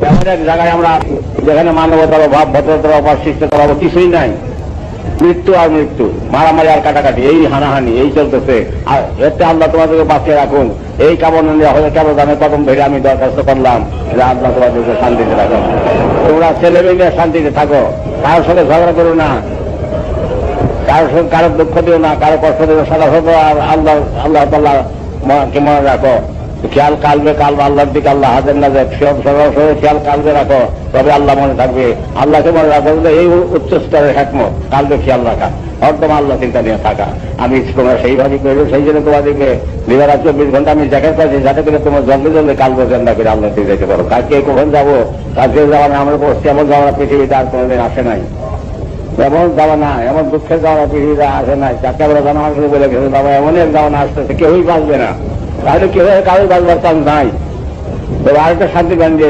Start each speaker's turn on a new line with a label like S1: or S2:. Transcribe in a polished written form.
S1: এমন এক জায়গায় আমরা যেখানে মানবতার অভাব, ভদ্রতার অভাব, শিষ্টতার অভাব কিছুই নাই, মৃত্যু আর মৃত্যু, মারামারি আর কাটাকাটি, এই হানাহানি এই চলতেছে। আর এতে আল্লাহ তোমাদেরকে বাঁচিয়ে রাখুন, এই কামনা নিয়ে হলে কেন দামে কদম ধরে আমি দরখাস্ত করলাম যে আল্লাহ তোমাদেরকে শান্তিতে রাখো। তোমরা ছেলে মেয়ে শান্তিতে থাকো, কারোর সাথে ঝগড়া করো না, কারো দুঃখ দিও না, কারো কষ্ট দিও, সাদা হতো। আর আল্লাহ তাআলা কে মনে রাখো, খেয়াল কালবে আল্লাহর দিকে, আল্লাহ হাজার না যায়, সরাসরি খেয়াল কালবে রাখো, তবে আল্লাহ মনে থাকবে। আল্লাহকে মনে রাখো, এই উচ্চ স্তরের হ্যাকমত, কালবে খেয়াল রাখা, হরদম আল্লাহ চিন্তা নিয়ে থাকা। আমি তোমরা সেইভাবেই করবো, সেই জন্য তোমাদেরকে দিবারা 24 ঘন্টা আমি জ্যাকেট পাচ্ছি, যাতে করে তোমার জলদি জলদি কালবে চেন্তা করে আল্লাহ দিয়ে যেতে পারো। কালকে কখন যাবো, কালকে যাওয়া না, আমরা এমন যাওয়া পৃথিবীতে আর কোনোদিন আসে নাই, এমন যাওয়া না, এমন দুঃখের যাওয়া পৃথিবীতে আসে নাই। চারটা বড় জানা বলে গেছে বাবা, এমন এক যাওয়া না আসতেছে, কেউই বাঁচবে না, তাহলে কেউ কারোই বাঁচবার চান্স নাই। তো আরেকটা শান্তি গান দিয়ে